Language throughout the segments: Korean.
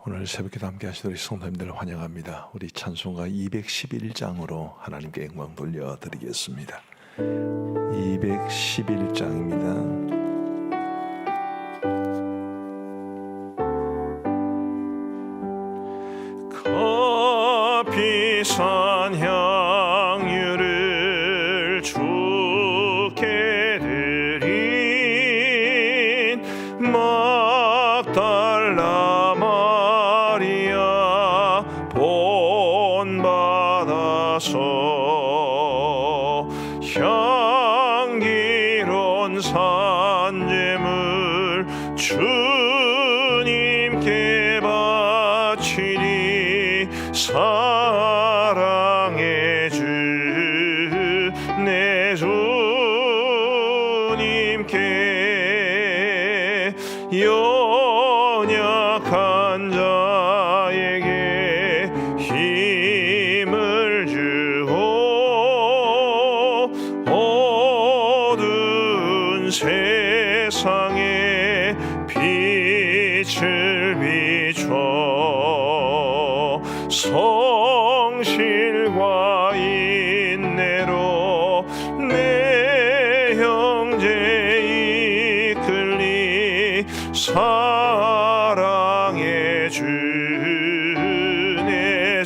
오늘 새벽기도 함께 하시는 우리 성도님들 환영합니다. 우리 찬송가 211장으로 하나님께 영광 돌려드리겠습니다. 211장입니다. 비싼 향유를 주께 드린 막달라 마리아 본받아서 향기로운 산제물 주님께 바치니 사랑의 주 내 주님께 연약한 자에게 힘을 주고 어두운 세상에 빛을 비춰 성실과 인내로 내 형제 이끌리 사랑의 주 내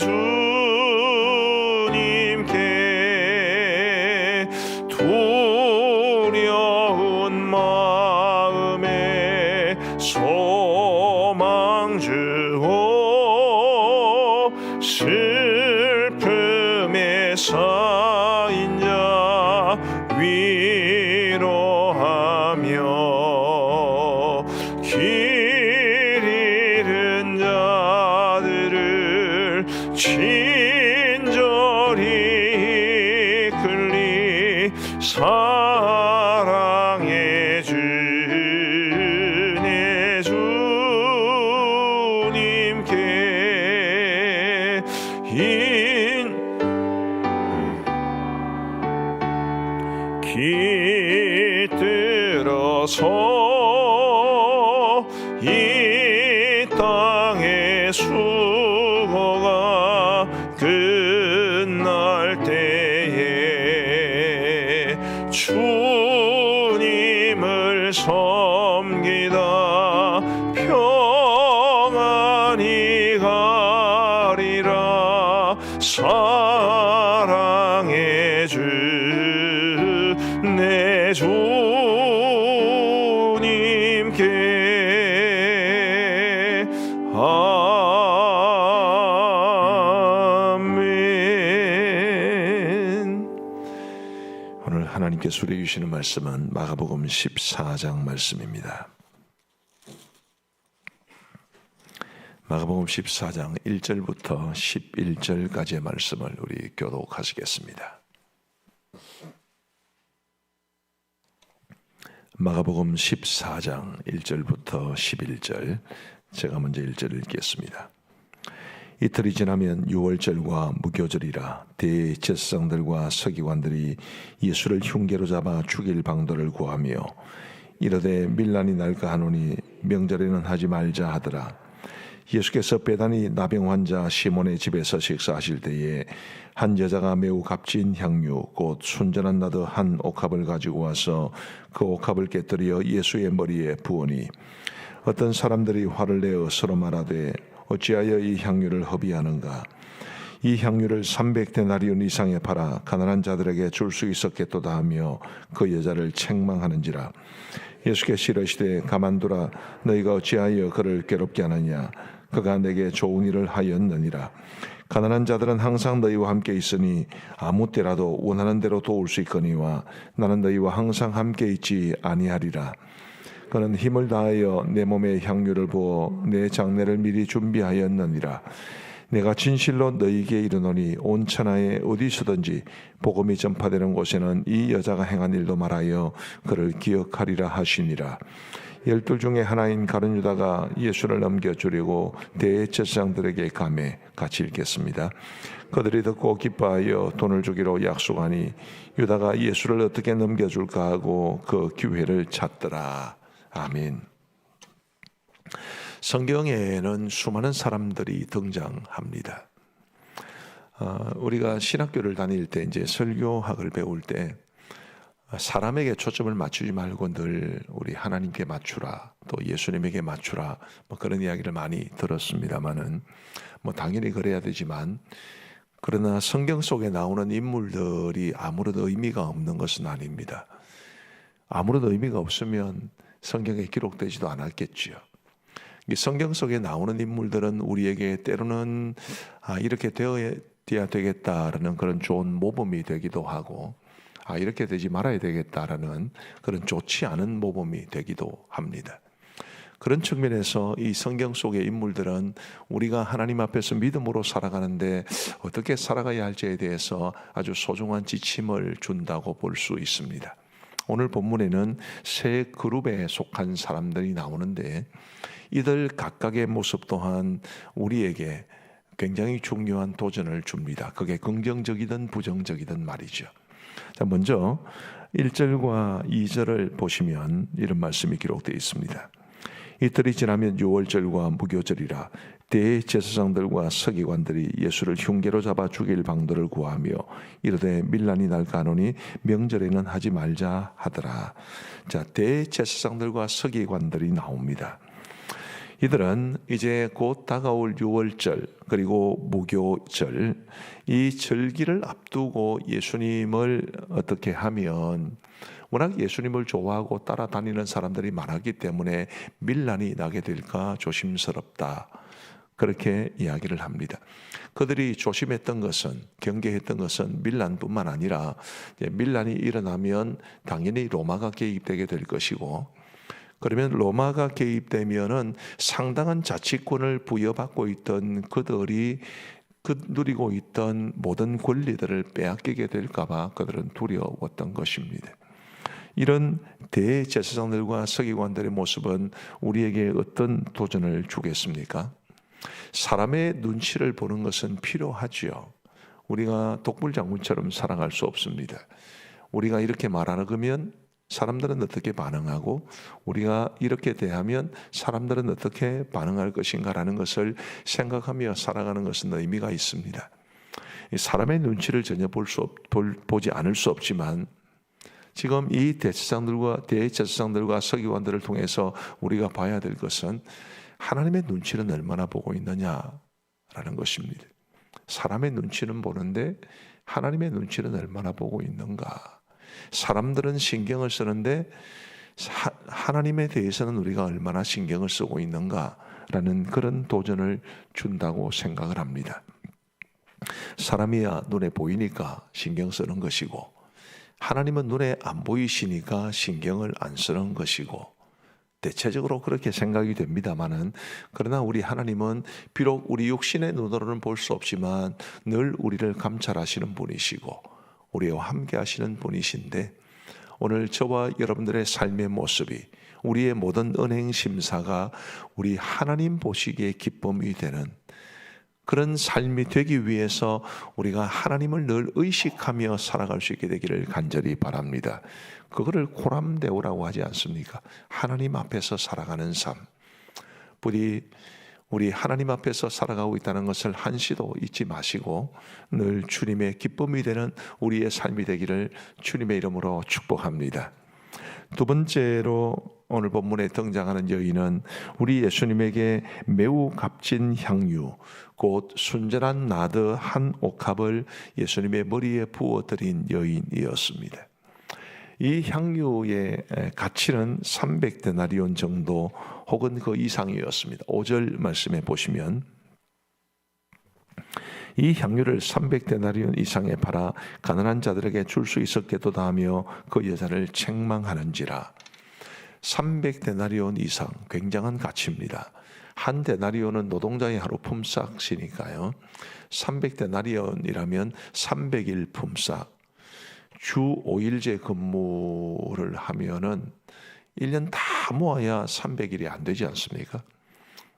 주님께 두려운 마음에 소망 주고 슬픔에 쌓인 자 위로하며 길 잃은 자들을 친절히 이끌리 사랑의 주 내 주님께 깃들어서 이 땅의 수고가 끝날 때에 주님을 섬기다 평안히 가리라 사랑의 주 내 주님께 아멘. 오늘 하나님께 수리해 주시는 말씀은 마가복음 14장 말씀입니다. 마가복음 14장 1절부터 11절까지의 말씀을 우리 교독하시겠습니다. 마가복음 14장 1절부터 11절, 제가 먼저 1절 읽겠습니다. 이틀이 지나면 유월절과 무교절이라 대제사장들과 서기관들이 예수를 흉계로 잡아 죽일 방도를 구하며 이르되 밀란이 날까 하노니 명절에는 하지 말자 하더라. 예수께서 베다니 나병 환자 시몬의 집에서 식사하실 때에 한 여자가 매우 값진 향유 곧 순전한 나드 한 옥합을 가지고 와서 그 옥합을 깨뜨려 예수의 머리에 부으니 어떤 사람들이 화를 내어 서로 말하되 어찌하여 이 향유를 허비하는가? 이 향유를 300데나리온 이상에 팔아 가난한 자들에게 줄 수 있었겠도다 하며 그 여자를 책망하는지라. 예수께서 이르시되 가만두라. 너희가 어찌하여 그를 괴롭게 하느냐? 그가 내게 좋은 일을 하였느니라. 가난한 자들은 항상 너희와 함께 있으니 아무 때라도 원하는 대로 도울 수 있거니와 나는 너희와 항상 함께 있지 아니하리라. 그는 힘을 다하여 내 몸에 향유를 부어 내 장례를 미리 준비하였느니라. 내가 진실로 너희에게 이르노니 온 천하에 어디서든지 복음이 전파되는 곳에는 이 여자가 행한 일도 말하여 그를 기억하리라 하시니라. 12 중에 하나인 가룟 유다가 예수를 넘겨주려고 대제사장들에게 가매. 같이 읽겠습니다. 그들이 듣고 기뻐하여 돈을 주기로 약속하니 유다가 예수를 어떻게 넘겨줄까 하고 그 기회를 찾더라. 아멘. 성경에는 수많은 사람들이 등장합니다. 우리가 신학교를 다닐 때 이제 설교학을 배울 때 사람에게 초점을 맞추지 말고 늘 우리 하나님께 맞추라, 또 예수님에게 맞추라, 뭐 그런 이야기를 많이 들었습니다만은 뭐 당연히 그래야 되지만, 그러나 성경 속에 나오는 인물들이 아무런 의미가 없는 것은 아닙니다. 아무런 의미가 없으면 성경에 기록되지도 않았겠지요. 성경 속에 나오는 인물들은 우리에게 때로는 이렇게 되어야 되겠다라는 그런 좋은 모범이 되기도 하고, 이렇게 되지 말아야 되겠다라는 그런 좋지 않은 모범이 되기도 합니다. 그런 측면에서 이 성경 속의 인물들은 우리가 하나님 앞에서 믿음으로 살아가는데 어떻게 살아가야 할지에 대해서 아주 소중한 지침을 준다고 볼 수 있습니다. 오늘 본문에는 세 그룹에 속한 사람들이 나오는데, 이들 각각의 모습 또한 우리에게 굉장히 중요한 도전을 줍니다. 그게 긍정적이든 부정적이든 말이죠. 자, 먼저 1절과 2절을 보시면 이런 말씀이 기록되어 있습니다. 이틀이 지나면 유월절과 무교절이라 대제사장들과 서기관들이 예수를 흉계로 잡아 죽일 방도를 구하며 이르되 밀란이 날까 하노니 명절에는 하지 말자 하더라. 자, 대제사장들과 서기관들이 나옵니다. 이들은 이제 곧 다가올 유월절 그리고 무교절, 이 절기를 앞두고 예수님을 어떻게 하면, 워낙 예수님을 좋아하고 따라다니는 사람들이 많았기 때문에 밀란이 나게 될까 조심스럽다, 그렇게 이야기를 합니다. 그들이 조심했던 것은, 경계했던 것은 밀란뿐만 아니라 밀란이 일어나면 당연히 로마가 개입되게 될 것이고, 그러면 로마가 개입되면은 상당한 자치권을 부여받고 있던 그들이 누리고 있던 모든 권리들을 빼앗기게 될까봐 그들은 두려웠던 것입니다. 이런 대제사장들과 서기관들의 모습은 우리에게 어떤 도전을 주겠습니까? 사람의 눈치를 보는 것은 필요하지요. 우리가 독불장군처럼 살아갈 수 없습니다. 우리가 이렇게 말하면 사람들은 어떻게 반응하고, 우리가 이렇게 대하면 사람들은 어떻게 반응할 것인가라는 것을 생각하며 살아가는 것은 의미가 있습니다. 사람의 눈치를 전혀 보지 않을 수 없지만, 지금 이 대제사장들과 서기관들을 통해서 우리가 봐야 될 것은 하나님의 눈치는 얼마나 보고 있느냐라는 것입니다. 사람의 눈치는 보는데 하나님의 눈치는 얼마나 보고 있는가. 사람들은 신경을 쓰는데 하나님에 대해서는 우리가 얼마나 신경을 쓰고 있는가라는 그런 도전을 준다고 생각을 합니다. 사람이야 눈에 보이니까 신경 쓰는 것이고, 하나님은 눈에 안 보이시니까 신경을 안 쓰는 것이고, 대체적으로 그렇게 생각이 됩니다만은, 그러나 우리 하나님은 비록 우리 육신의 눈으로는 볼 수 없지만 늘 우리를 감찰하시는 분이시고 우리와 함께 하시는 분이신데, 오늘 저와 여러분들의 삶의 모습이, 우리의 모든 은행 심사가 우리 하나님 보시기에 기쁨이 되는 그런 삶이 되기 위해서 우리가 하나님을 늘 의식하며 살아갈 수 있게 되기를 간절히 바랍니다. 그거를 코람데오라고 하지 않습니까? 하나님 앞에서 살아가는 삶. 부디 우리 하나님 앞에서 살아가고 있다는 것을 한시도 잊지 마시고 늘 주님의 기쁨이 되는 우리의 삶이 되기를 주님의 이름으로 축복합니다. 두 번째로 오늘 본문에 등장하는 여인은 우리 예수님에게 매우 값진 향유, 곧 순전한 나드 한 옥합을 예수님의 머리에 부어드린 여인이었습니다. 이 향유의 가치는 300데나리온 정도 혹은 그 이상이었습니다. 5절 말씀에 보시면 이 향유를 300데나리온 이상에 팔아 가난한 자들에게 줄 수 있었겠도다 하며 그 여자를 책망하는지라. 300데나리온 이상, 굉장한 가치입니다. 한 데나리온은 노동자의 하루 품삯이니까요. 300데나리온이라면 300일 품삯. 주 5일제 근무를 하면은 1년 다 모아야 300일이 안 되지 않습니까?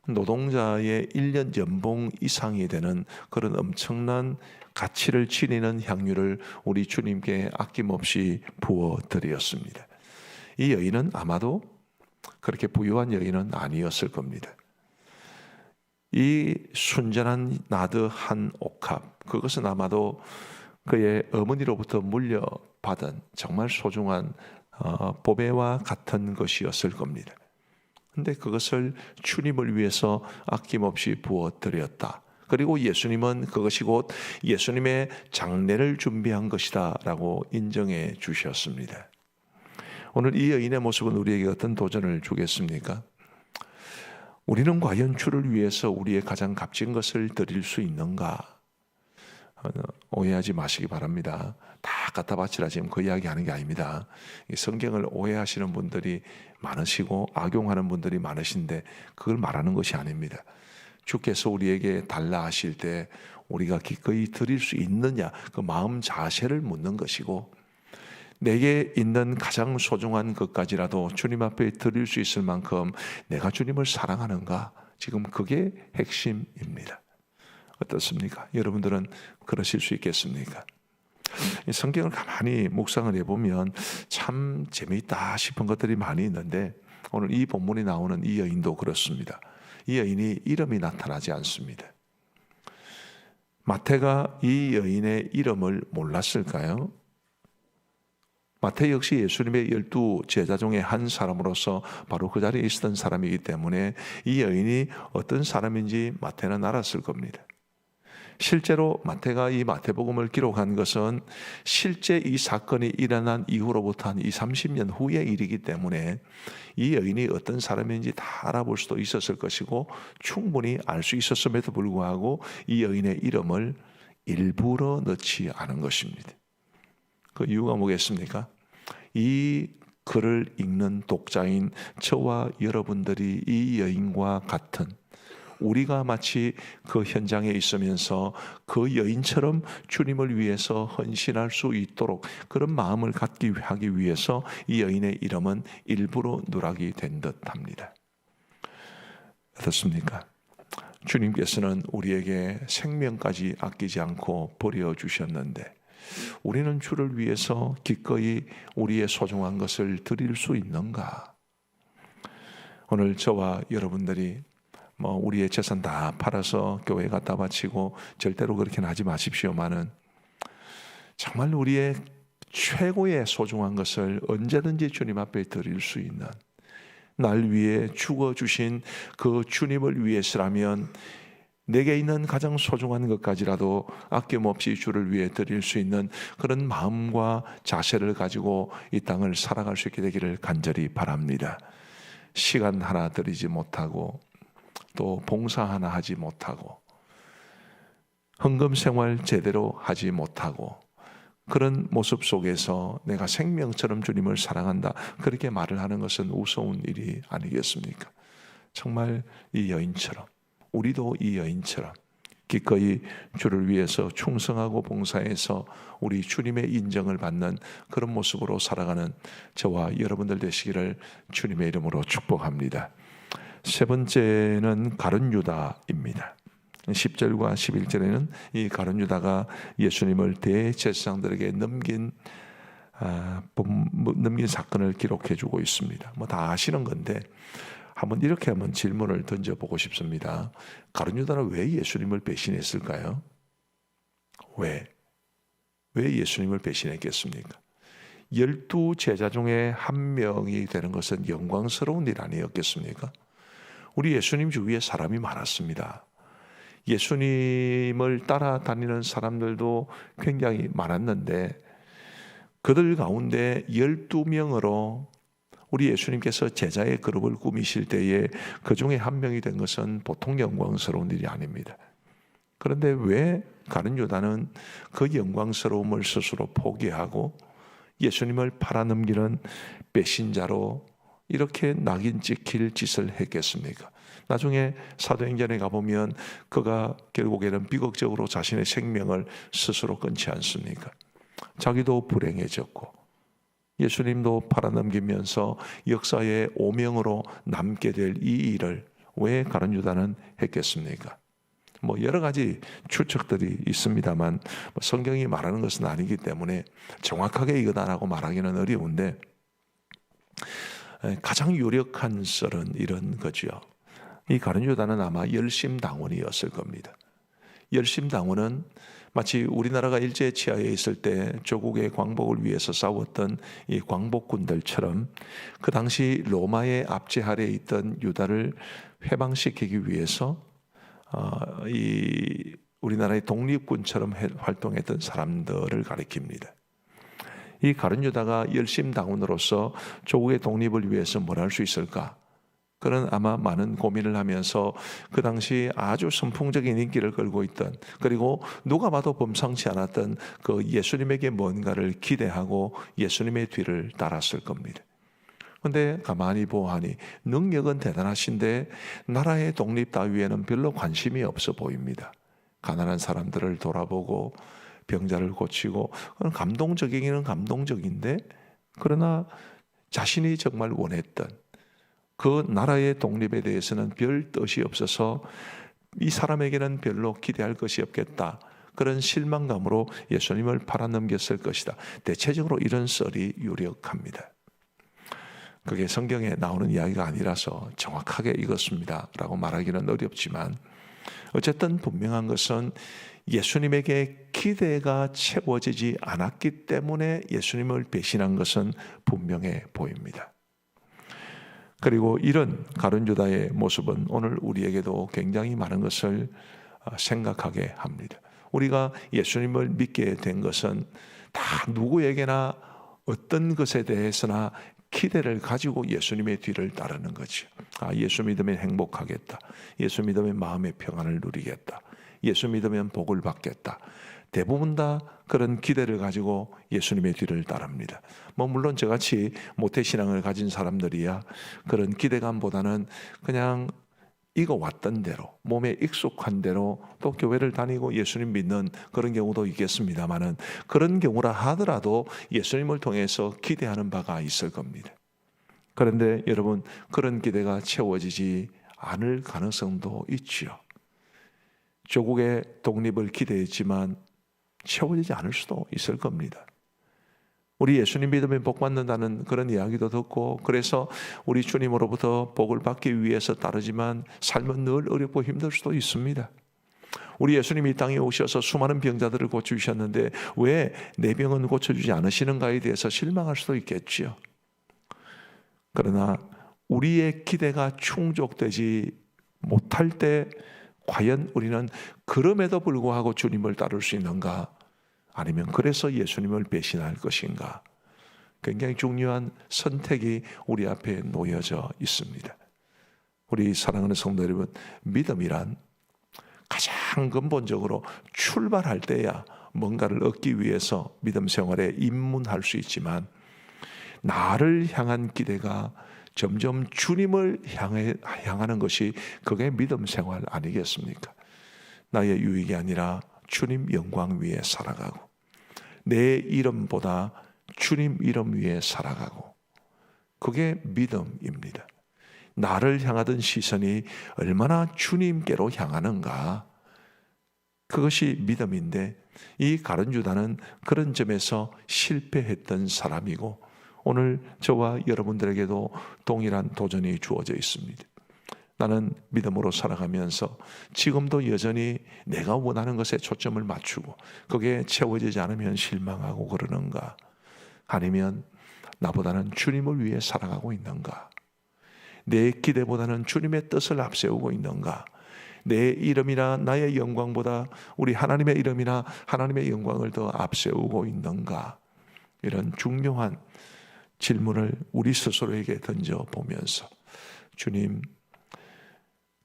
노동자의 1년 연봉 이상이 되는 그런 엄청난 가치를 지니는 향유를 우리 주님께 아낌없이 부어드렸습니다. 이 여인은 아마도 그렇게 부유한 여인은 아니었을 겁니다. 이 순전한 나드 한 옥합, 그것은 아마도 그의 어머니로부터 물려받은 정말 소중한 보배와 같은 것이었을 겁니다. 근데 그것을 주님을 위해서 아낌없이 부어드렸다. 그리고 예수님은 그것이 곧 예수님의 장례를 준비한 것이다 라고 인정해 주셨습니다. 오늘 이 여인의 모습은 우리에게 어떤 도전을 주겠습니까? 우리는 과연 주를 위해서 우리의 가장 값진 것을 드릴 수 있는가? 오해하지 마시기 바랍니다. 다 갖다 바치라 지금 그 이야기 하는 게 아닙니다. 성경을 오해하시는 분들이 많으시고 악용하는 분들이 많으신데 그걸 말하는 것이 아닙니다. 주께서 우리에게 달라 하실 때 우리가 기꺼이 드릴 수 있느냐, 그 마음 자세를 묻는 것이고, 내게 있는 가장 소중한 것까지라도 주님 앞에 드릴 수 있을 만큼 내가 주님을 사랑하는가, 지금 그게 핵심입니다. 어떻습니까? 여러분들은 그러실 수 있겠습니까? 이 성경을 가만히 묵상을 해보면 참 재미있다 싶은 것들이 많이 있는데, 오늘 이 본문에 나오는 이 여인도 그렇습니다. 이 여인이 이름이 나타나지 않습니다. 마태가 이 여인의 이름을 몰랐을까요? 마태 역시 예수님의 12 제자 중에 한 사람으로서 바로 그 자리에 있었던 사람이기 때문에 이 여인이 어떤 사람인지 마태는 알았을 겁니다. 실제로 마태가 이 마태복음을 기록한 것은 실제 이 사건이 일어난 이후로부터 한 20, 30년 후의 일이기 때문에 이 여인이 어떤 사람인지 다 알아볼 수도 있었을 것이고 충분히 알 수 있었음에도 불구하고 이 여인의 이름을 일부러 넣지 않은 것입니다. 그 이유가 뭐겠습니까? 이 글을 읽는 독자인 저와 여러분들이 이 여인과 같은, 우리가 마치 그 현장에 있으면서 그 여인처럼 주님을 위해서 헌신할 수 있도록 그런 마음을 갖기 하기 위해서 이 여인의 이름은 일부러 누락이 된 듯합니다. 어떻습니까? 주님께서는 우리에게 생명까지 아끼지 않고 버려주셨는데 우리는 주를 위해서 기꺼이 우리의 소중한 것을 드릴 수 있는가? 오늘 저와 여러분들이 우리의 재산 다 팔아서 교회에 갖다 바치고, 절대로 그렇게는 하지 마십시오만은 정말 우리의 최고의 소중한 것을 언제든지 주님 앞에 드릴 수 있는, 날 위해 죽어주신 그 주님을 위해서라면 내게 있는 가장 소중한 것까지라도 아낌없이 주를 위해 드릴 수 있는 그런 마음과 자세를 가지고 이 땅을 살아갈 수 있게 되기를 간절히 바랍니다. 시간 하나 드리지 못하고 또 봉사 하나 하지 못하고 헌금 생활 제대로 하지 못하고 그런 모습 속에서 내가 생명처럼 주님을 사랑한다, 그렇게 말을 하는 것은 우스운 일이 아니겠습니까? 정말 이 여인처럼, 우리도 이 여인처럼 기꺼이 주를 위해서 충성하고 봉사해서 우리 주님의 인정을 받는 그런 모습으로 살아가는 저와 여러분들 되시기를 주님의 이름으로 축복합니다. 세 번째는 가룟 유다입니다. 10절과 11절에는 이 가룟 유다가 예수님을 대제사장들에게 넘긴 사건을 기록해 주고 있습니다. 다 아시는 건데 한번 질문을 던져보고 싶습니다. 가룟 유다는 왜 예수님을 배신했을까요? 왜 예수님을 배신했겠습니까? 12 제자 중에 한 명이 되는 것은 영광스러운 일 아니었겠습니까? 우리 예수님 주위에 사람이 많았습니다. 예수님을 따라다니는 사람들도 굉장히 많았는데 그들 가운데 12명으로 우리 예수님께서 제자의 그룹을 꾸미실 때에 그 중에 한 명이 된 것은 보통 영광스러운 일이 아닙니다. 그런데 왜 가룟 유다는 그 영광스러움을 스스로 포기하고 예수님을 팔아넘기는 배신자로 이렇게 낙인 찍힐 짓을 했겠습니까? 나중에 사도행전에 가보면 그가 결국에는 비극적으로 자신의 생명을 스스로 끊지 않습니까? 자기도 불행해졌고 예수님도 팔아넘기면서 역사의 오명으로 남게 될 이 일을 왜 가룟 유다는 했겠습니까? 여러 가지 추측들이 있습니다만 성경이 말하는 것은 아니기 때문에 정확하게 이거다라고 말하기는 어려운데 가장 유력한 썰은 이런 거죠. 이 가룟 유다는 아마 열심당원이었을 겁니다. 열심당원은 마치 우리나라가 일제 치하에 있을 때 조국의 광복을 위해서 싸웠던 이 광복군들처럼 그 당시 로마의 압제 아래에 있던 유다를 해방시키기 위해서 이 우리나라의 독립군처럼 활동했던 사람들을 가리킵니다. 이 가룟 유다가 열심당원으로서 조국의 독립을 위해서 뭘 할 수 있을까? 그는 아마 많은 고민을 하면서 그 당시 아주 선풍적인 인기를 끌고 있던, 그리고 누가 봐도 범상치 않았던 그 예수님에게 뭔가를 기대하고 예수님의 뒤를 따랐을 겁니다. 그런데 가만히 보아하니 능력은 대단하신데 나라의 독립 따위에는 별로 관심이 없어 보입니다. 가난한 사람들을 돌아보고 병자를 고치고, 그건 감동적이기는 감동적인데, 그러나 자신이 정말 원했던 그 나라의 독립에 대해서는 별 뜻이 없어서 이 사람에게는 별로 기대할 것이 없겠다, 그런 실망감으로 예수님을 팔아넘겼을 것이다. 대체적으로 이런 썰이 유력합니다. 그게 성경에 나오는 이야기가 아니라서 정확하게 이것입니다 라고 말하기는 어렵지만, 어쨌든 분명한 것은 예수님에게 기대가 채워지지 않았기 때문에 예수님을 배신한 것은 분명해 보입니다. 그리고 이런 가룟 유다의 모습은 오늘 우리에게도 굉장히 많은 것을 생각하게 합니다. 우리가 예수님을 믿게 된 것은 다 누구에게나 어떤 것에 대해서나 기대를 가지고 예수님의 뒤를 따르는 거죠. 예수 믿으면 행복하겠다. 예수 믿으면 마음의 평안을 누리겠다. 예수 믿으면 복을 받겠다. 대부분 다 그런 기대를 가지고 예수님의 뒤를 따릅니다. 물론 저같이 모태신앙을 가진 사람들이야 그런 기대감보다는 그냥 익어왔던 대로, 몸에 익숙한 대로 또 교회를 다니고 예수님 믿는 그런 경우도 있겠습니다만은, 그런 경우라 하더라도 예수님을 통해서 기대하는 바가 있을 겁니다. 그런데 여러분, 그런 기대가 채워지지 않을 가능성도 있지요. 조국의 독립을 기대했지만 채워지지 않을 수도 있을 겁니다. 우리 예수님 믿으면 복 받는다는 그런 이야기도 듣고, 그래서 우리 주님으로부터 복을 받기 위해서 따르지만 삶은 늘 어렵고 힘들 수도 있습니다. 우리 예수님이 이 땅에 오셔서 수많은 병자들을 고쳐주셨는데 왜 내 병은 고쳐주지 않으시는가에 대해서 실망할 수도 있겠지요. 그러나 우리의 기대가 충족되지 못할 때 과연 우리는 그럼에도 불구하고 주님을 따를 수 있는가? 아니면 그래서 예수님을 배신할 것인가? 굉장히 중요한 선택이 우리 앞에 놓여져 있습니다. 우리 사랑하는 성도 여러분, 믿음이란 가장 근본적으로 출발할 때야 뭔가를 얻기 위해서 믿음 생활에 입문할 수 있지만, 나를 향한 기대가 점점 주님을 향하는 것이 그게 믿음 생활 아니겠습니까? 나의 유익이 아니라 주님 영광 위에 살아가고, 내 이름보다 주님 이름 위에 살아가고, 그게 믿음입니다. 나를 향하던 시선이 얼마나 주님께로 향하는가, 그것이 믿음인데, 이 가룟 유다는 그런 점에서 실패했던 사람이고, 오늘 저와 여러분들에게도 동일한 도전이 주어져 있습니다. 나는 믿음으로 살아가면서 지금도 여전히 내가 원하는 것에 초점을 맞추고 그게 채워지지 않으면 실망하고 그러는가? 아니면 나보다는 주님을 위해 살아가고 있는가? 내 기대보다는 주님의 뜻을 앞세우고 있는가? 내 이름이나 나의 영광보다 우리 하나님의 이름이나 하나님의 영광을 더 앞세우고 있는가? 이런 중요한 질문을 우리 스스로에게 던져보면서, 주님,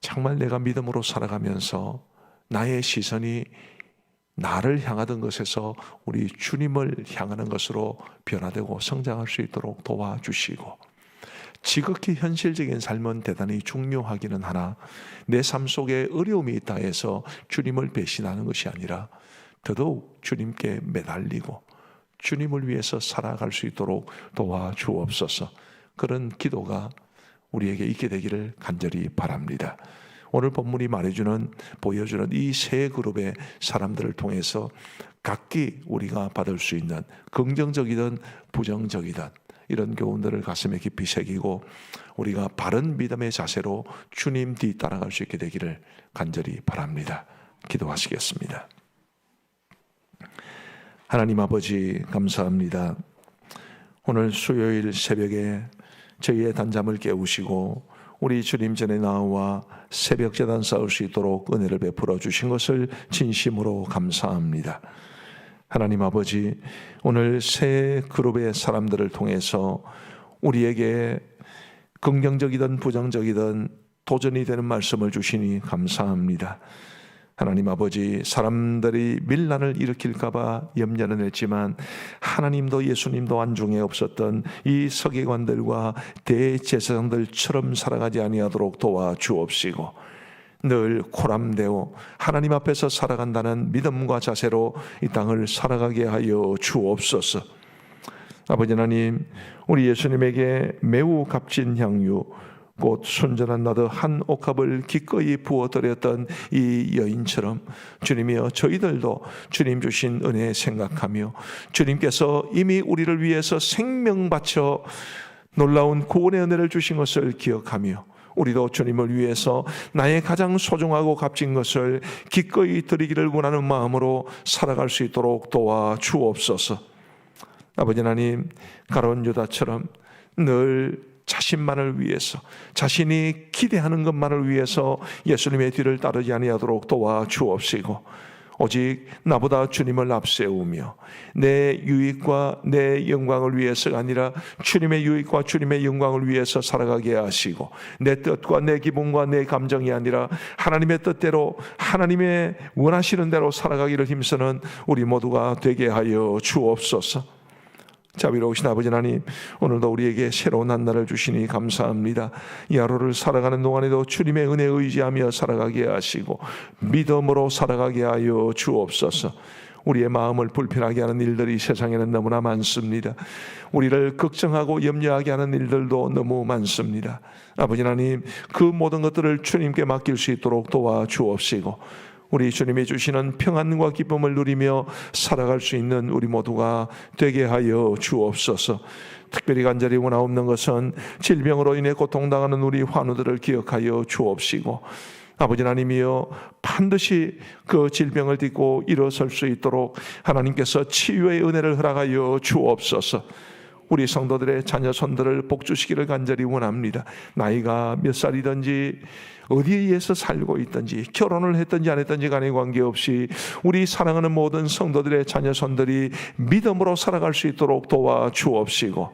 정말 내가 믿음으로 살아가면서 나의 시선이 나를 향하던 것에서 우리 주님을 향하는 것으로 변화되고 성장할 수 있도록 도와주시고, 지극히 현실적인 삶은 대단히 중요하기는 하나 내 삶 속에 어려움이 있다 해서 주님을 배신하는 것이 아니라 더더욱 주님께 매달리고 주님을 위해서 살아갈 수 있도록 도와주옵소서. 그런 기도가 우리에게 있게 되기를 간절히 바랍니다. 오늘 본문이 보여주는 이 세 그룹의 사람들을 통해서 각기 우리가 받을 수 있는 긍정적이든 부정적이든 이런 교훈들을 가슴에 깊이 새기고 우리가 바른 믿음의 자세로 주님 뒤 따라갈 수 있게 되기를 간절히 바랍니다. 기도하시겠습니다. 하나님 아버지, 감사합니다. 오늘 수요일 새벽에 저희의 단잠을 깨우시고 우리 주님 전에 나와 새벽 제단 쌓을 수 있도록 은혜를 베풀어 주신 것을 진심으로 감사합니다. 하나님 아버지, 오늘 새 그룹의 사람들을 통해서 우리에게 긍정적이든 부정적이든 도전이 되는 말씀을 주시니 감사합니다. 하나님 아버지, 사람들이 밀란을 일으킬까 봐 염려는 했지만 하나님도 예수님도 안중에 없었던 이 서기관들과 대제사장들처럼 살아가지 아니하도록 도와주옵시고 늘 코람되어 하나님 앞에서 살아간다는 믿음과 자세로 이 땅을 살아가게 하여 주옵소서. 아버지 하나님, 우리 예수님에게 매우 값진 향유 곧 순전한 나드 한 옥합을 기꺼이 부어드렸던 이 여인처럼 주님이여, 저희들도 주님 주신 은혜 생각하며 주님께서 이미 우리를 위해서 생명 바쳐 놀라운 구원의 은혜를 주신 것을 기억하며 우리도 주님을 위해서 나의 가장 소중하고 값진 것을 기꺼이 드리기를 원하는 마음으로 살아갈 수 있도록 도와주옵소서. 아버지 하나님, 가룟 유다처럼 늘 자신만을 위해서, 자신이 기대하는 것만을 위해서 예수님의 뒤를 따르지 아니하도록 도와주옵시고 오직 나보다 주님을 앞세우며 내 유익과 내 영광을 위해서가 아니라 주님의 유익과 주님의 영광을 위해서 살아가게 하시고 내 뜻과 내 기분과 내 감정이 아니라 하나님의 뜻대로 하나님의 원하시는 대로 살아가기를 힘쓰는 우리 모두가 되게 하여 주옵소서. 자비로우신 아버지 하나님, 오늘도 우리에게 새로운 한 날을 주시니 감사합니다. 이 하루를 살아가는 동안에도 주님의 은혜에 의지하며 살아가게 하시고 믿음으로 살아가게 하여 주옵소서. 우리의 마음을 불편하게 하는 일들이 세상에는 너무나 많습니다. 우리를 걱정하고 염려하게 하는 일들도 너무 많습니다. 아버지 하나님, 그 모든 것들을 주님께 맡길 수 있도록 도와주옵시고 우리 주님이 주시는 평안과 기쁨을 누리며 살아갈 수 있는 우리 모두가 되게 하여 주옵소서. 특별히 간절히 원하옵는 것은 질병으로 인해 고통당하는 우리 환우들을 기억하여 주옵시고 아버지 하나님이여, 반드시 그 질병을 딛고 일어설 수 있도록 하나님께서 치유의 은혜를 허락하여 주옵소서. 우리 성도들의 자녀손들을 복주시기를 간절히 원합니다. 나이가 몇 살이든지 어디에서 살고 있든지 결혼을 했든지 안 했든지 간에 관계없이 우리 사랑하는 모든 성도들의 자녀손들이 믿음으로 살아갈 수 있도록 도와주옵시고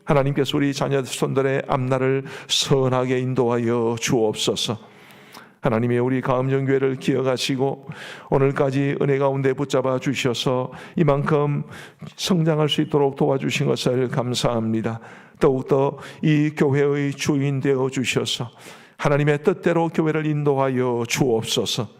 하나님께서 우리 자녀손들의 앞날을 선하게 인도하여 주옵소서. 하나님의 우리 가음정교회를 기억하시고 오늘까지 은혜 가운데 붙잡아 주셔서 이만큼 성장할 수 있도록 도와주신 것을 감사합니다. 더욱더 이 교회의 주인 되어 주셔서 하나님의 뜻대로 교회를 인도하여 주옵소서.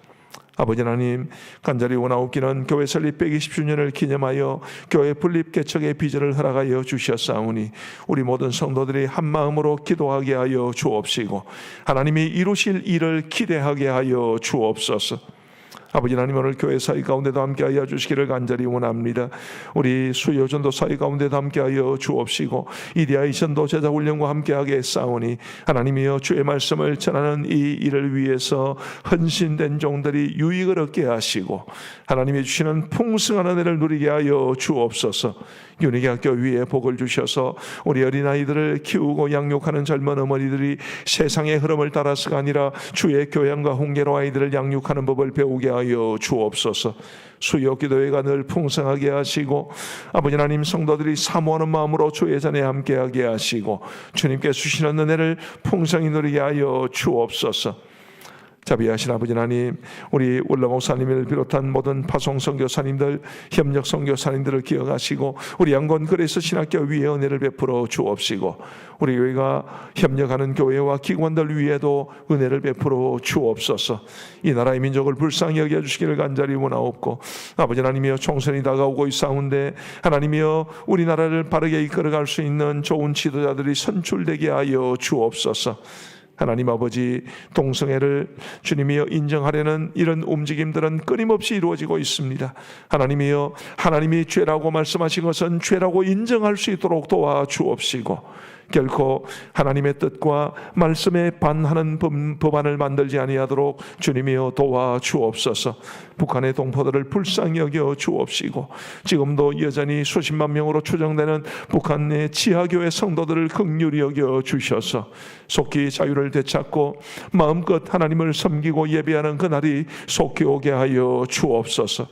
아버지 하나님, 간절히 원하옵기는 교회 설립 120주년을 기념하여 교회 분립 개척의 비전을 허락하여 주셨사오니 우리 모든 성도들이 한 마음으로 기도하게 하여 주옵시고 하나님이 이루실 일을 기대하게 하여 주옵소서. 아버지 하나님, 오늘 교회 사이 가운데도 함께하여 주시기를 간절히 원합니다. 우리 수요 전도 사이 가운데도 함께하여 주옵시고 이디아이 전도 제자 훈련과 함께하게 싸우니 하나님이여, 주의 말씀을 전하는 이 일을 위해서 헌신된 종들이 유익을 얻게 하시고 하나님이 주시는 풍성한 은혜를 누리게 하여 주옵소서. 윤희학교 위에 복을 주셔서 우리 어린아이들을 키우고 양육하는 젊은 어머니들이 세상의 흐름을 따라서가 아니라 주의 교양과 홍계로 아이들을 양육하는 법을 배우게 하여 주옵소서. 수요 기도회가 늘 풍성하게 하시고 아버지 하나님, 성도들이 사모하는 마음으로 주의 전에 함께하게 하시고 주님께 주시는 은혜를 풍성히 누리게 하여 주옵소서. 자비하신 아버지 하나님, 우리 울러 목사님을 비롯한 모든 파송 선교사님들, 협력 선교사님들을 기억하시고 우리 양곤 그레이스 신학교 위에 은혜를 베풀어 주옵시고 우리 교회가 협력하는 교회와 기관들 위에도 은혜를 베풀어 주옵소서. 이 나라의 민족을 불쌍히 여겨주시기를 간절히 원하옵고 아버지 하나님이여, 총선이 다가오고 있사온데 하나님이여, 우리나라를 바르게 이끌어갈 수 있는 좋은 지도자들이 선출되게 하여 주옵소서. 하나님 아버지, 동성애를 주님이여 인정하려는 이런 움직임들은 끊임없이 이루어지고 있습니다. 하나님이여, 하나님이 죄라고 말씀하신 것은 죄라고 인정할 수 있도록 도와주옵시고, 결코 하나님의 뜻과 말씀에 반하는 법안을 만들지 아니하도록 주님이여 도와주옵소서. 북한의 동포들을 불쌍히 여겨 주옵시고, 지금도 여전히 수십만 명으로 추정되는 북한의 지하교회 성도들을 긍휼히 여겨 주셔서 속히 자유를 되찾고 마음껏 하나님을 섬기고 예배하는 그날이 속히 오게 하여 주옵소서.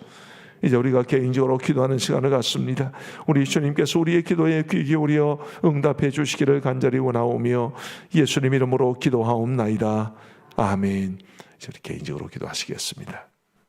이제 우리가 개인적으로 기도하는 시간을 갖습니다. 우리 주님께서 우리의 기도에 귀 기울여 응답해 주시기를 간절히 원하오며 예수님 이름으로 기도하옵나이다. 아멘. 우리 개인적으로 기도하시겠습니다.